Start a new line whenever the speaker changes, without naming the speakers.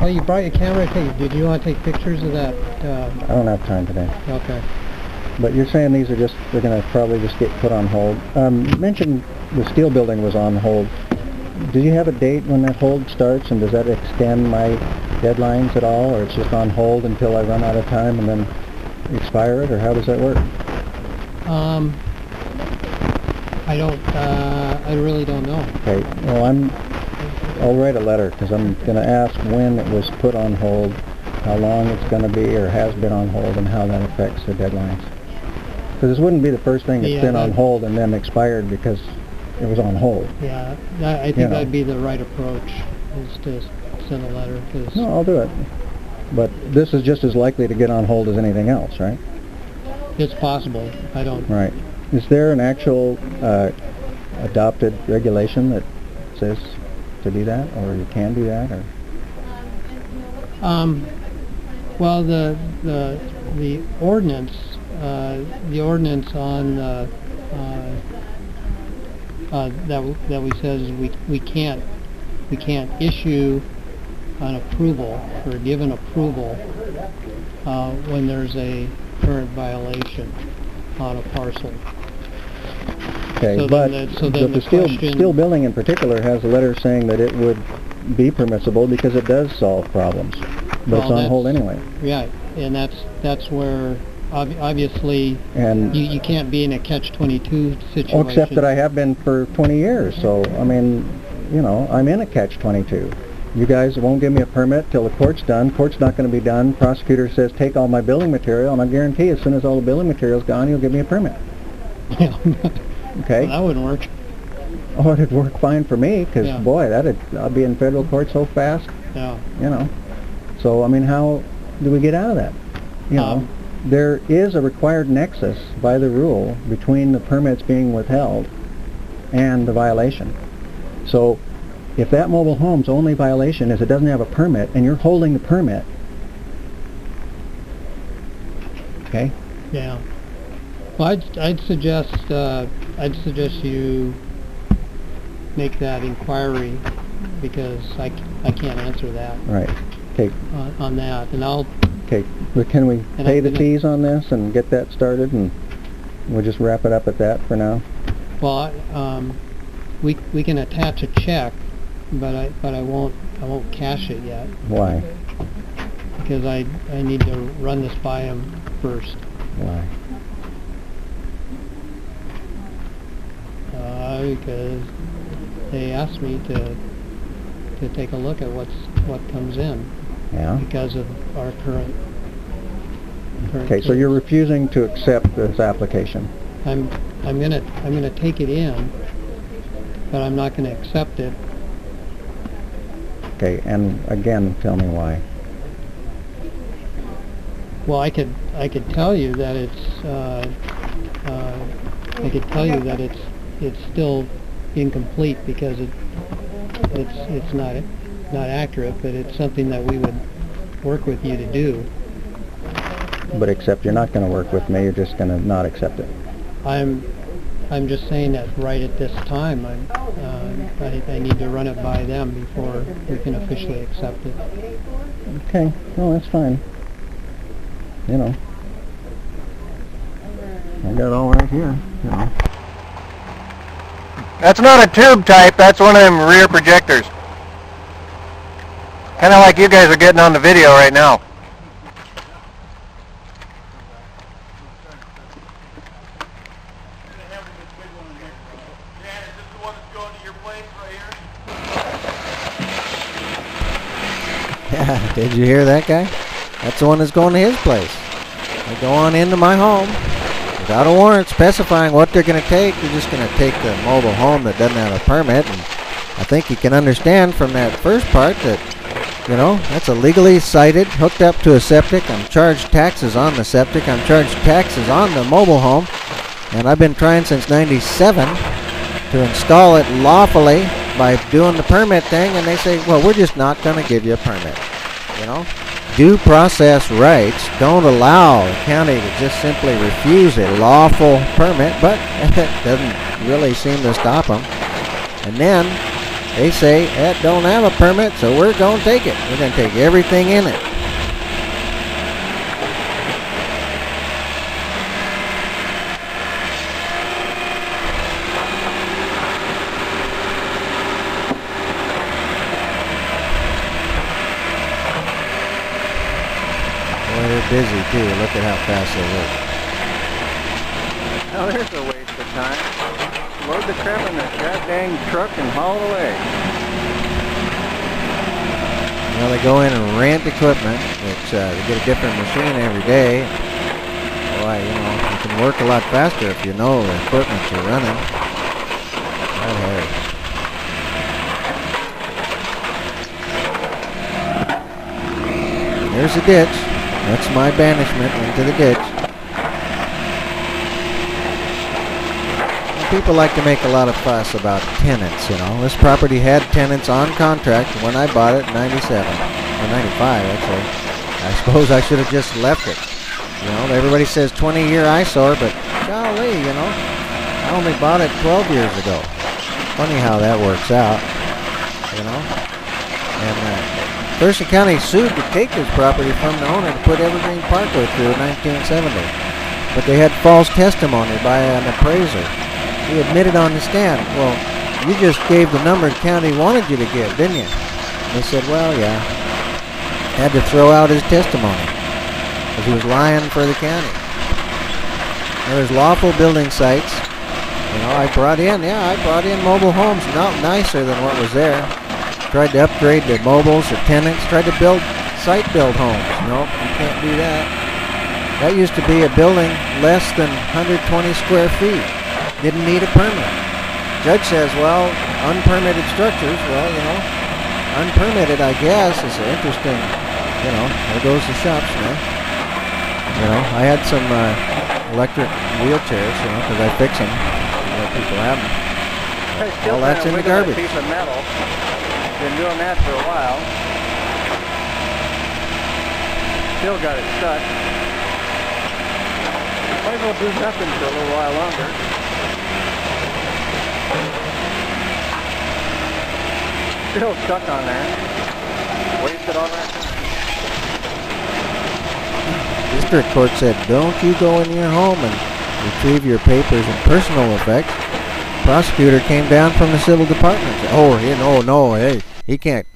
Oh, you brought your camera. Did you want to take pictures of that?
I don't have time today.
Okay.
But you're saying these are just, they're going to probably just get put on hold. You mentioned the steel building was on hold. Do you have a date when that hold starts, and does that extend my deadlines at all, or it's just on hold until I run out of time and then expire it, or how does that work?
I really don't know.
Okay, well I'll write a letter, because I'm going to ask when it was put on hold, how long it's going to be or has been on hold, and how that affects the deadlines. Because this wouldn't be the first thing that's been on hold and then expired because it was on hold.
Yeah, I think that'd be the right approach, is to send a letter.
No, I'll do it. But this is just as likely to get on hold as anything else, right?
It's possible. I don't...
Right. Is there an actual adopted regulation that says to do that, or you can do that, or?
Well, the ordinance on that we says we can't issue an approval or give an approval when there's a current violation on a parcel.
Okay,
so
but
the
steel building in particular has a letter saying that it would be permissible because it does solve problems, but it's on hold anyway.
Yeah, and that's where obviously you can't be in a catch-22 situation.
Oh, except that I have been for 20 years, so I mean, you know, I'm in a catch-22. You guys won't give me a permit till the court's done. Court's not going to be done. Prosecutor says take all my building material, and I guarantee as soon as all the building material's gone, you'll give me a permit.
Yeah.
Okay.
Well, that wouldn't work.
Oh, it'd work fine for me, because boy, I'd be in federal court so fast.
Yeah.
You know. So I mean, how do we get out of that? You know, there is a required nexus by the rule between the permits being withheld and the violation. So if that mobile home's only violation is it doesn't have a permit, and you're holding the permit, okay?
Yeah. Well, I'd suggest you make that inquiry, because I can't answer that.
Right. Okay.
On that, and I'll.
Okay. But can we pay the fees on this and get that started, and we'll just wrap it up at that for now?
Well, we can attach a check, but I won't cash it yet.
Why?
Because I need to run this by him first.
Why?
Because they asked me to take a look at what comes in.
Yeah.
Because of our current
okay, so you're refusing to accept this application.
I'm gonna take it in, but I'm not gonna accept it.
Okay, and again, tell me why.
Well, I could tell you that it's still incomplete, because it's not accurate, but it's something that we would work with you to do.
But except you're not going to work with me, you're just going to not accept it.
I'm just saying that right at this time, I need to run it by them before we can officially accept it.
Okay, well, that's fine. You know, I got it all right here, you know.
That's not a tube type, that's one of them rear projectors. Kind of like you guys are getting on the video right now.
Yeah, did you hear that guy? That's the one that's going to his place. They go on into my home without a warrant specifying what they're going to take. They're just going to take the mobile home that doesn't have a permit. And I think you can understand from that first part that, you know, that's illegally sited, hooked up to a septic. I'm charged taxes on the septic. I'm charged taxes on the mobile home. And I've been trying since '97 to install it lawfully by doing the permit thing. And they say, well, we're just not going to give you a permit. You know, due process rights don't allow the county to just simply refuse a lawful permit, but it doesn't really seem to stop them. And then They say that don't have a permit, so we're going to take it. We're going to take everything in it. Boy, they're busy too. Look at how fast they work.
Now there's a waste of time. Load the crap in that goddamn truck and haul it away.
Well, they go in and rent equipment, which they get a different machine every day. Boy, you know, you can work a lot faster if you know the equipment you're running. Right here. There's a ditch. That's my banishment into the ditch. People like to make a lot of fuss about tenants, you know. This property had tenants on contract when I bought it in 97, or 95 actually. I suppose I should have just left it. You know, everybody says 20-year eyesore, but golly, you know, I only bought it 12 years ago. Funny how that works out, you know. And Thurston County sued to take this property from the owner to put Evergreen Parkway through in 1970. But they had false testimony by an appraiser. He admitted on the stand, well, you just gave the number the county wanted you to give, didn't you? And they said, well, yeah. Had to throw out his testimony because he was lying for the county. There's lawful building sites. You know, I brought in mobile homes, not nicer than what was there. Tried to upgrade the mobiles, the tenants, tried to site-build homes. Nope, you can't do that. That used to be a building less than 120 square feet. Didn't need a permit. Judge says, well, unpermitted structures, well, you know, unpermitted, I guess, is interesting. You know, there goes the shops, man. You know, I had some electric wheelchairs, you know, because I fix them. Let people have them. All that's in the garbage.
Piece of metal. Been doing that for a while. Still got it stuck. Might as well do nothing for a little while longer. Still stuck on there. Wasted all that time.
District court said, don't you go in your home and retrieve your papers and personal effects. Prosecutor came down from the civil department and said, oh, no, hey, he can't